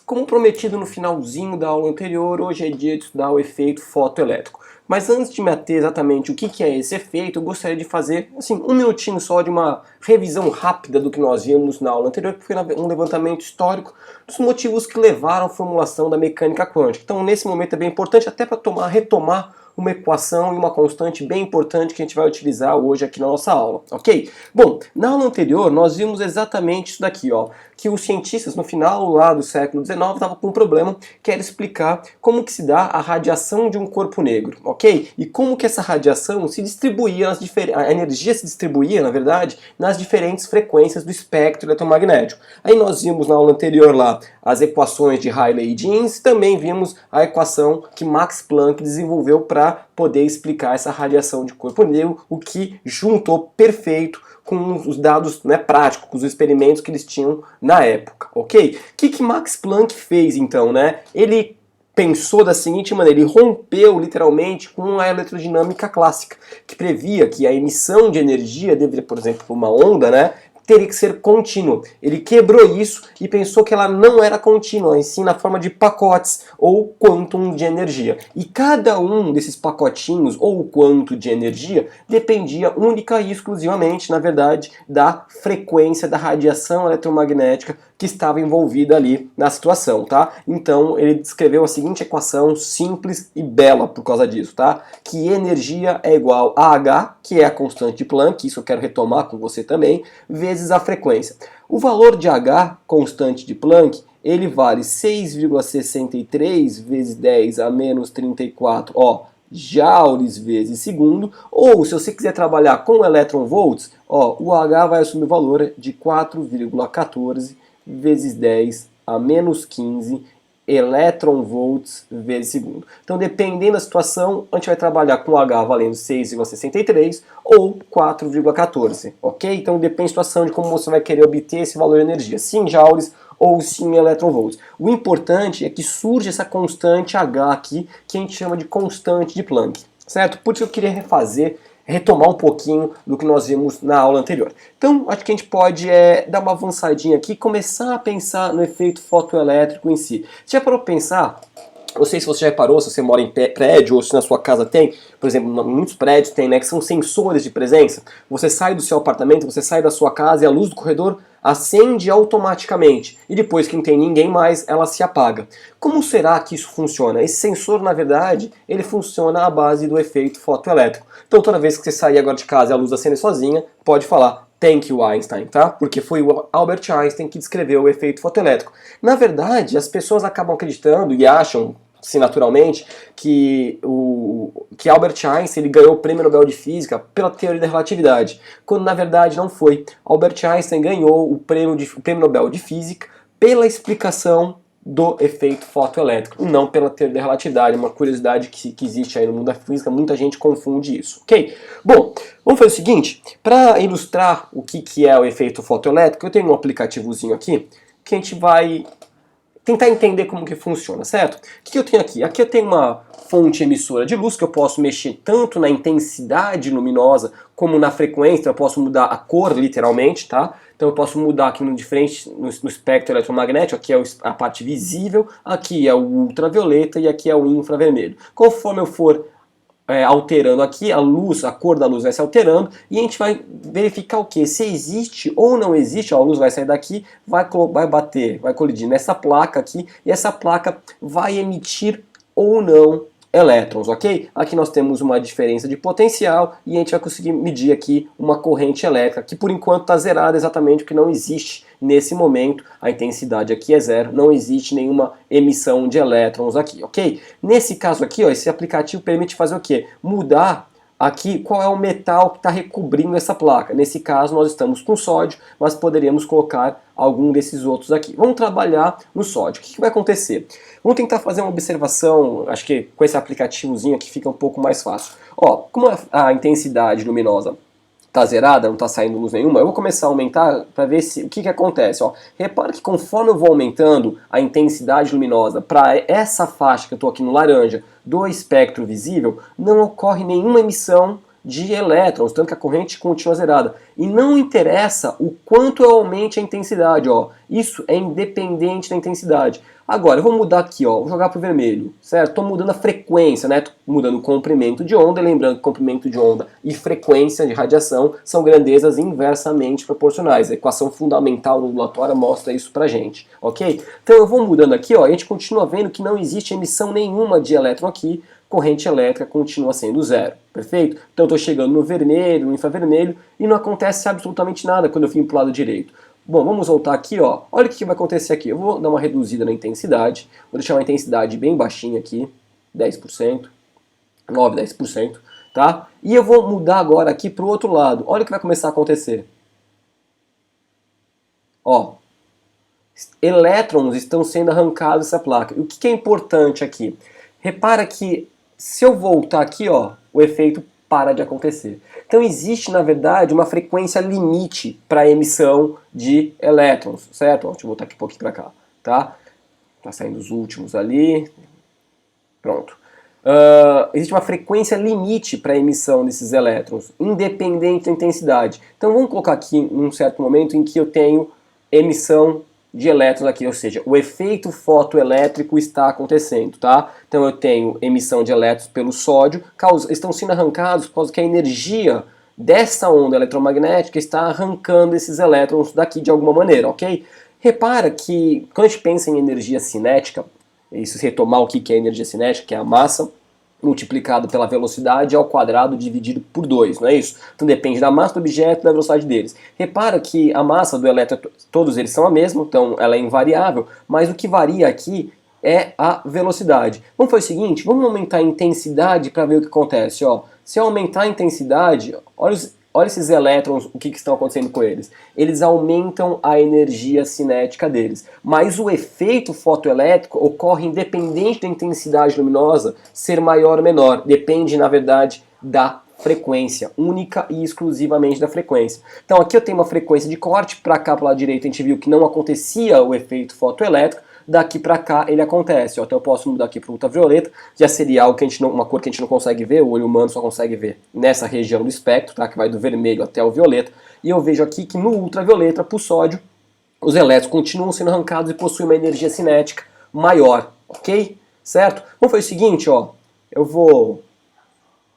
Como prometido no finalzinho da aula anterior, hoje é dia de estudar o efeito fotoelétrico. Mas antes de me ater exatamente o que é esse efeito, eu gostaria de fazer assim, um minutinho só de uma revisão rápida do que nós vimos na aula anterior, que foi um levantamento histórico dos motivos que levaram à formulação da mecânica quântica. Então, nesse momento é bem importante até para retomar uma equação e uma constante bem importante que a gente vai utilizar hoje aqui na nossa aula, ok? Bom, na aula anterior nós vimos exatamente isso daqui, ó, que os cientistas no final lá do século XIX estavam com um problema que era explicar como que se dá a radiação de um corpo negro, ok? E como que essa radiação se distribuía, a energia se distribuía, na verdade, nas diferentes frequências do espectro eletromagnético. Aí nós vimos na aula anterior lá as equações de Rayleigh e Jeans, também vimos a equação que Max Planck desenvolveu para poder explicar essa radiação de corpo negro, o que juntou perfeito com os dados, né, práticos, com os experimentos que eles tinham na época, ok? O que Max Planck fez então, né? Ele pensou da seguinte maneira, ele rompeu literalmente com a eletrodinâmica clássica, que previa que a emissão de energia deveria, por exemplo, uma onda, né, teria que ser contínua. Ele quebrou isso e pensou que ela não era contínua, e sim na forma de pacotes ou quantum de energia. E cada um desses pacotinhos ou quanto de energia dependia única e exclusivamente, na verdade, da frequência da radiação eletromagnética que estava envolvida ali na situação, tá? Então ele descreveu a seguinte equação simples e bela por causa disso, tá? Que energia é igual a H, que é a constante de Planck, isso eu quero retomar com você também, vezes a frequência. O valor de H, constante de Planck, ele vale 6,63 vezes 10 a menos 34, ó, joules vezes segundo, ou se você quiser trabalhar com electron-volts, ó, o H vai assumir o valor de 4,14 vezes 10 a menos 15 electron-volts vezes segundo. Então, dependendo da situação, a gente vai trabalhar com H valendo 6,63 ou 4,14, ok? Então, depende da situação de como você vai querer obter esse valor de energia, se em joules ou se em electron-volts. O importante é que surge essa constante H aqui, que a gente chama de constante de Planck, certo? Por isso eu queria retomar um pouquinho do que nós vimos na aula anterior. Então, acho que a gente pode dar uma avançadinha aqui e começar a pensar no efeito fotoelétrico em si. Você já parou para pensar? Não sei se você já reparou, se você mora em prédio ou se na sua casa tem, por exemplo, muitos prédios tem, né, que são sensores de presença. Você sai do seu apartamento, você sai da sua casa e a luz do corredor acende automaticamente. E depois que não tem ninguém mais, ela se apaga. Como será que isso funciona? Esse sensor, na verdade, ele funciona à base do efeito fotoelétrico. Então toda vez que você sair agora de casa e a luz acende sozinha, pode falar "Thank you, Einstein", tá? Porque foi o Albert Einstein que descreveu o efeito fotoelétrico. Na verdade, as pessoas acabam acreditando e acham, sim, naturalmente, que Albert Einstein ele ganhou o Prêmio Nobel de Física pela teoria da relatividade, quando na verdade não foi. Albert Einstein ganhou o Prêmio Nobel de Física pela explicação do efeito fotoelétrico, e não pela teoria da relatividade, uma curiosidade que existe aí no mundo da física, muita gente confunde isso, ok? Bom, vamos fazer o seguinte, para ilustrar o que é o efeito fotoelétrico, eu tenho um aplicativozinho aqui, que a gente vai tentar entender como que funciona, certo? O que eu tenho aqui? Aqui eu tenho uma fonte emissora de luz que eu posso mexer tanto na intensidade luminosa como na frequência, eu posso mudar a cor literalmente, tá? Então eu posso mudar aqui no espectro eletromagnético, aqui é a parte visível, aqui é o ultravioleta e aqui é o infravermelho. Conforme eu for alterando aqui, a cor da luz vai se alterando e a gente vai verificar o que? Se existe ou não existe, ó, a luz vai sair daqui, vai colidir nessa placa aqui e essa placa vai emitir ou não elétrons, ok? Aqui nós temos uma diferença de potencial e a gente vai conseguir medir aqui uma corrente elétrica, que por enquanto está zerada exatamente porque não existe nesse momento, a intensidade aqui é zero, não existe nenhuma emissão de elétrons aqui, ok? Nesse caso aqui, ó, esse aplicativo permite fazer o quê? Mudar aqui qual é o metal que está recobrindo essa placa. Nesse caso nós estamos com sódio, mas poderíamos colocar algum desses outros aqui. Vamos trabalhar no sódio. O que vai acontecer? Vamos tentar fazer uma observação, acho que com esse aplicativozinho aqui fica um pouco mais fácil. Ó, como a intensidade luminosa está zerada, não está saindo luz nenhuma, eu vou começar a aumentar para ver o que acontece. Ó. Repara que conforme eu vou aumentando a intensidade luminosa para essa faixa que eu estou aqui no laranja do espectro visível, não ocorre nenhuma emissão de elétrons, tanto que a corrente continua zerada. E não interessa o quanto eu aumente a intensidade, ó. Isso é independente da intensidade. Agora, eu vou mudar aqui, ó, vou jogar para o vermelho, certo? Estou mudando a frequência, né? Tô mudando o comprimento de onda, lembrando que comprimento de onda e frequência de radiação são grandezas inversamente proporcionais. A equação fundamental ondulatória mostra isso pra gente, ok? Então eu vou mudando aqui, ó, a gente continua vendo que não existe emissão nenhuma de elétron aqui, corrente elétrica continua sendo zero, perfeito? Então eu estou chegando no vermelho, no infravermelho, e não acontece absolutamente nada quando eu vim para o lado direito. Bom, vamos voltar aqui, ó. Olha o que vai acontecer aqui. Eu vou dar uma reduzida na intensidade. Vou deixar uma intensidade bem baixinha aqui, 10%, 9, 10%, tá? E eu vou mudar agora aqui para o outro lado. Olha o que vai começar a acontecer. Ó, elétrons estão sendo arrancados dessa placa. E o que é importante aqui? Repara que se eu voltar aqui, ó, o efeito para de acontecer. Então existe, na verdade, uma frequência limite para a emissão de elétrons, certo? Ó, deixa eu voltar aqui um pouquinho para cá, tá? Tá saindo os últimos ali. Pronto. Existe uma frequência limite para a emissão desses elétrons, independente da intensidade. Então vamos colocar aqui um certo momento em que eu tenho emissão de elétrons aqui, ou seja, o efeito fotoelétrico está acontecendo, tá? Então eu tenho emissão de elétrons pelo sódio, estão sendo arrancados por causa que a energia dessa onda eletromagnética está arrancando esses elétrons daqui de alguma maneira, ok? Repara que quando a gente pensa em energia cinética, e se retomar o que é energia cinética, que é a massa multiplicado pela velocidade ao quadrado dividido por 2, não é isso? Então depende da massa do objeto e da velocidade deles. Repara que a massa do elétron, todos eles são a mesma, então ela é invariável, mas o que varia aqui é a velocidade. Vamos fazer o seguinte, vamos aumentar a intensidade para ver o que acontece. Ó. Se eu aumentar a intensidade, olha esses elétrons, o que estão acontecendo com eles. Eles aumentam a energia cinética deles. Mas o efeito fotoelétrico ocorre independente da intensidade luminosa ser maior ou menor. Depende, na verdade, da frequência, única e exclusivamente da frequência. Então aqui eu tenho uma frequência de corte, para cá, para o lado direito, a gente viu que não acontecia o efeito fotoelétrico, daqui para cá ele acontece. Ó. Então eu posso mudar aqui para ultravioleta, já seria algo que a gente não, uma cor que a gente não consegue ver, o olho humano só consegue ver nessa região do espectro, tá? Que vai do vermelho até o violeta. E eu vejo aqui que no ultravioleta, para o sódio, os elétrons continuam sendo arrancados e possuem uma energia cinética maior, ok? Certo? Vamos fazer o seguinte, ó, eu vou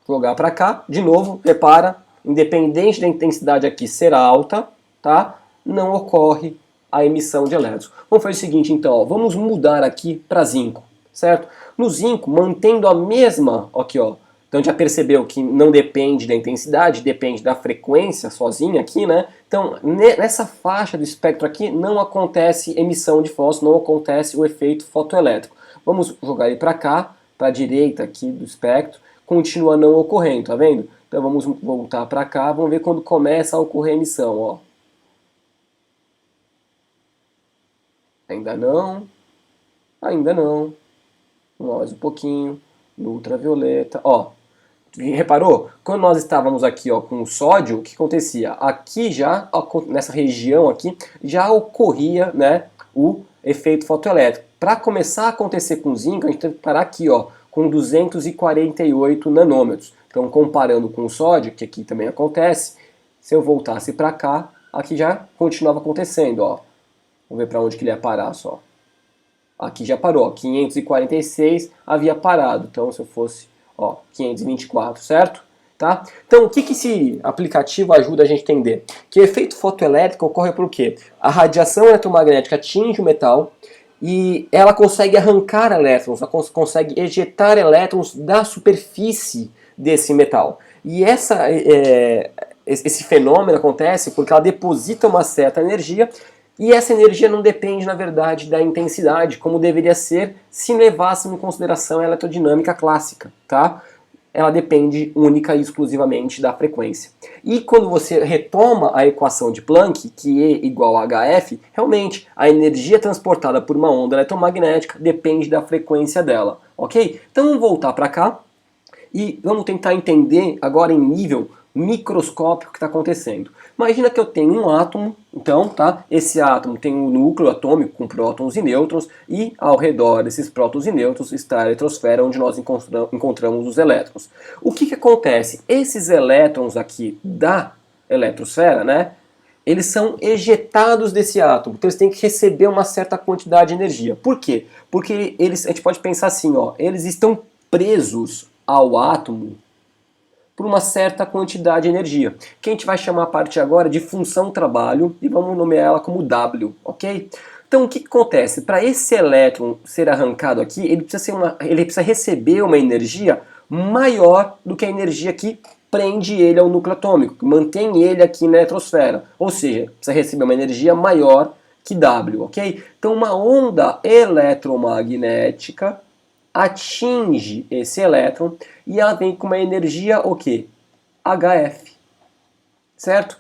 jogar para cá, de novo, repara, independente da intensidade aqui ser alta, tá? Não ocorre a emissão de elétrons. Vamos fazer o seguinte então, ó, vamos mudar aqui para zinco, certo? No zinco, mantendo a mesma, aqui ó, então já percebeu que não depende da intensidade, depende da frequência sozinha aqui, né? Então nessa faixa do espectro aqui não acontece emissão de fósforo, não acontece o efeito fotoelétrico. Vamos jogar ele para cá, para a direita aqui do espectro, continua não ocorrendo, tá vendo? Então vamos voltar para cá, vamos ver quando começa a ocorrer a emissão, ó. Ainda não, mais um pouquinho, no ultravioleta, ó, reparou? Quando nós estávamos aqui ó, com o sódio, o que acontecia? Aqui já, nessa região aqui, já ocorria né, o efeito fotoelétrico. Para começar a acontecer com o zinco, a gente tem que parar aqui ó, com 248 nanômetros. Então comparando com o sódio, que aqui também acontece, se eu voltasse para cá, aqui já continuava acontecendo, ó. Vamos ver para onde que ele ia parar só. Aqui já parou, 546 havia parado. Então se eu fosse, ó, 524, certo? Tá? Então o que esse aplicativo ajuda a gente a entender? Que o efeito fotoelétrico ocorre por quê? A radiação eletromagnética atinge o metal e ela consegue arrancar elétrons, ela consegue ejetar elétrons da superfície desse metal. E esse fenômeno acontece porque ela deposita uma certa energia. E essa energia não depende, na verdade, da intensidade, como deveria ser se levássemos em consideração a eletrodinâmica clássica, tá? Ela depende única e exclusivamente da frequência. E quando você retoma a equação de Planck, que E igual a HF, realmente a energia transportada por uma onda eletromagnética depende da frequência dela, ok? Então vamos voltar para cá e vamos tentar entender agora em nível microscópico que está acontecendo. Imagina que eu tenho um átomo, então, tá? Esse átomo tem um núcleo atômico com prótons e nêutrons, e ao redor desses prótons e nêutrons está a eletrosfera, onde nós encontramos os elétrons. O que acontece? Esses elétrons aqui da eletrosfera, né? Eles são ejetados desse átomo, então eles têm que receber uma certa quantidade de energia. Por quê? Porque eles, a gente pode pensar assim, ó, eles estão presos ao átomo por uma certa quantidade de energia, que a gente vai chamar a partir agora de função trabalho e vamos nomear ela como W, ok? Então o que acontece? Para esse elétron ser arrancado aqui, ele precisa receber uma energia maior do que a energia que prende ele ao núcleo atômico, que mantém ele aqui na eletrosfera. Ou seja, precisa receber uma energia maior que W, ok? Então uma onda eletromagnética atinge esse elétron e ela vem com uma energia o quê? HF, certo?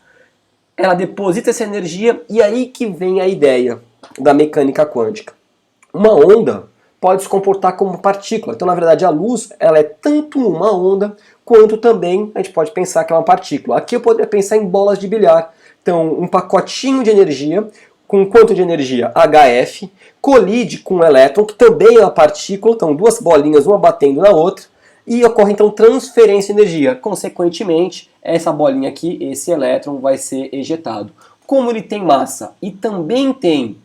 Ela deposita essa energia e aí que vem a ideia da mecânica quântica. Uma onda pode se comportar como uma partícula. Então, na verdade, a luz ela é tanto uma onda quanto também a gente pode pensar que é uma partícula. Aqui eu poderia pensar em bolas de bilhar. Então, um pacotinho de energia com quanto de energia? HF, colide com um elétron, que também é uma partícula, então duas bolinhas, uma batendo na outra, e ocorre então transferência de energia. Consequentemente, essa bolinha aqui, esse elétron, vai ser ejetado. Como ele tem massa e também tem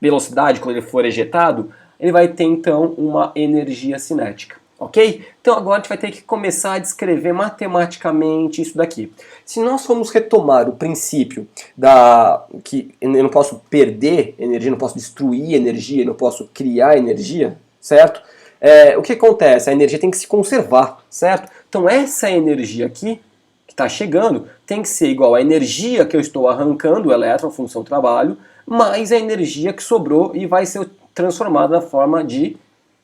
velocidade quando ele for ejetado, ele vai ter então uma energia cinética. Ok? Então agora a gente vai ter que começar a descrever matematicamente isso daqui. Se nós formos retomar o princípio que eu não posso perder energia, não posso destruir energia, não posso criar energia, certo? O que acontece? A energia tem que se conservar, certo? Então essa energia aqui, que está chegando, tem que ser igual à energia que eu estou arrancando, o elétron, função trabalho, mais a energia que sobrou e vai ser transformada na forma de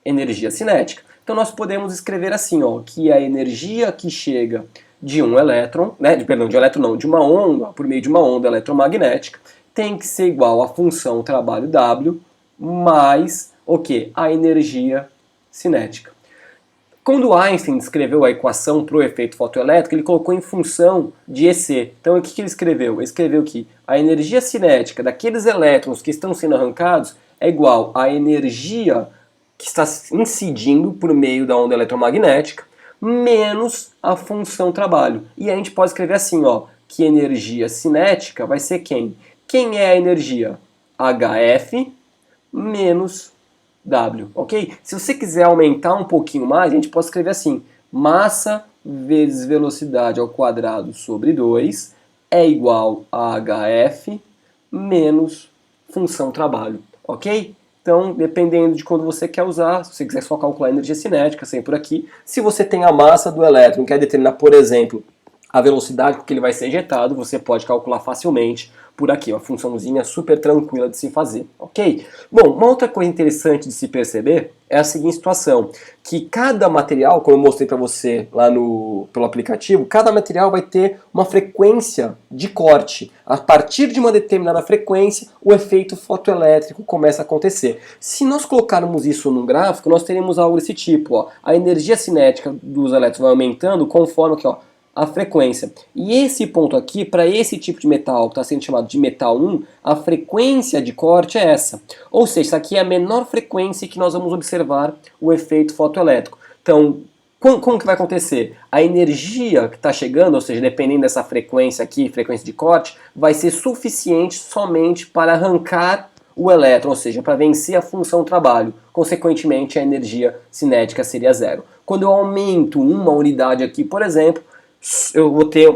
energia cinética. Então nós podemos escrever assim, ó, que a energia que chega de um elétron, né, de uma onda, por meio de uma onda eletromagnética, tem que ser igual à função trabalho W mais o que? A energia cinética. Quando Einstein descreveu a equação para o efeito fotoelétrico, ele colocou em função de EC. Então o que ele escreveu? Ele escreveu que a energia cinética daqueles elétrons que estão sendo arrancados é igual à energia que está incidindo por meio da onda eletromagnética, menos a função trabalho. E a gente pode escrever assim, ó, que energia cinética vai ser quem? Quem é a energia? HF menos W, ok? Se você quiser aumentar um pouquinho mais, a gente pode escrever assim, massa vezes velocidade ao quadrado sobre 2 é igual a HF menos função trabalho, ok? Então, dependendo de quando você quer usar, se você quiser só calcular a energia cinética, sempre por aqui. Se você tem a massa do elétron, quer determinar, por exemplo, a velocidade com que ele vai ser ejetado, você pode calcular facilmente por aqui, uma funçãozinha super tranquila de se fazer, ok? Bom, uma outra coisa interessante de se perceber é a seguinte situação, que cada material, como eu mostrei para você lá pelo aplicativo, cada material vai ter uma frequência de corte. A partir de uma determinada frequência, o efeito fotoelétrico começa a acontecer. Se nós colocarmos isso num gráfico, nós teremos algo desse tipo, ó. A energia cinética dos elétrons vai aumentando conforme que, ó, a frequência. E esse ponto aqui, para esse tipo de metal, está sendo chamado de metal 1, a frequência de corte é essa. Ou seja, isso aqui é a menor frequência que nós vamos observar o efeito fotoelétrico. Então, como que vai acontecer? A energia que está chegando, ou seja, dependendo dessa frequência aqui, frequência de corte, vai ser suficiente somente para arrancar o elétron, ou seja, para vencer a função trabalho. Consequentemente, a energia cinética seria zero. Quando eu aumento uma unidade aqui, por exemplo, eu vou ter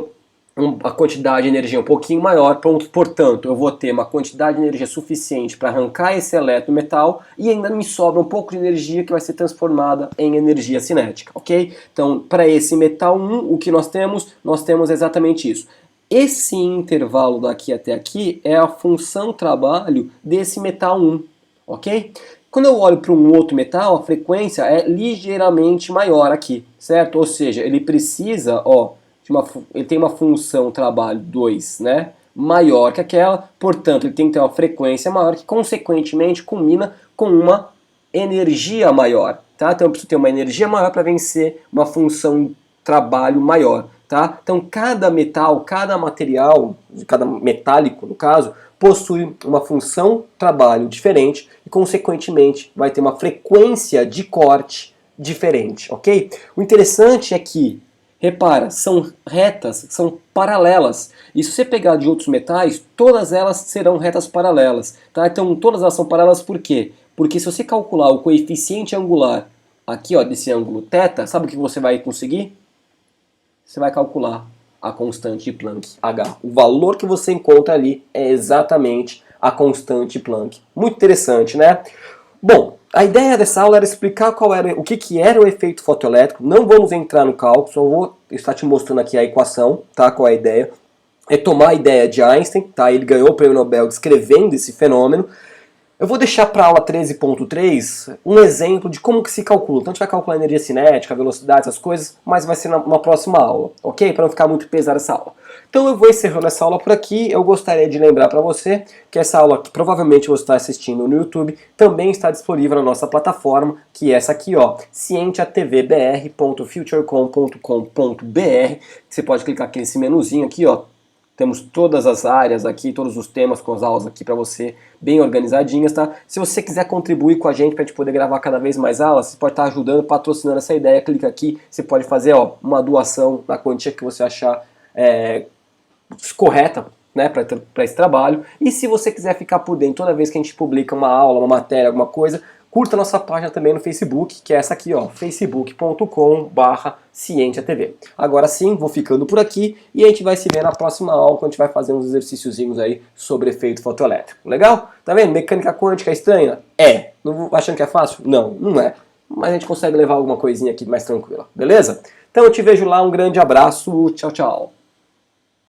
uma quantidade de energia um pouquinho maior, portanto, eu vou ter uma quantidade de energia suficiente para arrancar esse elétron metal e ainda me sobra um pouco de energia que vai ser transformada em energia cinética, ok? Então, para esse metal 1, o que nós temos? Nós temos exatamente isso. Esse intervalo daqui até aqui é a função trabalho desse metal 1, ok? Quando eu olho para um outro metal, a frequência é ligeiramente maior aqui, certo? Ou seja, ele precisa, ó, ele tem uma função trabalho 2, né, maior que aquela, portanto ele tem que ter uma frequência maior que consequentemente combina com uma energia maior, tá? Então eu preciso ter uma energia maior para vencer uma função trabalho maior. tá? Então cada metal, cada material, cada metálico no caso, possui uma função trabalho diferente e consequentemente vai ter uma frequência de corte diferente, ok? O interessante é que, repara, são retas, são paralelas. E se você pegar de outros metais, todas elas serão retas paralelas, tá? Então todas elas são paralelas por quê? Porque se você calcular o coeficiente angular aqui, ó, desse ângulo θ, sabe o que você vai conseguir? Você vai calcular a constante de Planck, H. O valor que você encontra ali é exatamente a constante Planck. Muito interessante, né? Bom, a ideia dessa aula era explicar o que era o efeito fotoelétrico. Não vamos entrar no cálculo, só vou estar te mostrando aqui a equação, tá? Qual é a ideia. É tomar a ideia de Einstein, tá? Ele ganhou o prêmio Nobel descrevendo esse fenômeno. Eu vou deixar para a aula 13.3 um exemplo de como que se calcula. Então a gente vai calcular a energia cinética, a velocidade, essas coisas, mas vai ser numa próxima aula, ok? Para não ficar muito pesada essa aula. Então eu vou encerrando essa aula por aqui. Eu gostaria de lembrar para você que essa aula que provavelmente você está assistindo no YouTube também está disponível na nossa plataforma, que é essa aqui, ó, scientiatvbr.futurecom.com.br. Você pode clicar aqui nesse menuzinho aqui, ó. Temos todas as áreas aqui, todos os temas com as aulas aqui para você, bem organizadinhas, tá? Se você quiser contribuir com a gente para a gente poder gravar cada vez mais aulas, você pode estar ajudando, patrocinando essa ideia, clica aqui, você pode fazer, ó, uma doação na quantia que você achar correta, né, para esse trabalho. E se você quiser ficar por dentro toda vez que a gente publica uma aula, uma matéria, alguma coisa, curta nossa página também no Facebook, que é essa aqui, ó, facebook.com/cientiatv. Agora sim, vou ficando por aqui e a gente vai se ver na próxima aula, quando a gente vai fazer uns exercíciozinhos aí sobre efeito fotoelétrico. Legal? Tá vendo? Mecânica quântica é estranha? É. Não achando que é fácil? Não, não é. Mas a gente consegue levar alguma coisinha aqui mais tranquila, beleza? Então eu te vejo lá, um grande abraço, tchau, tchau.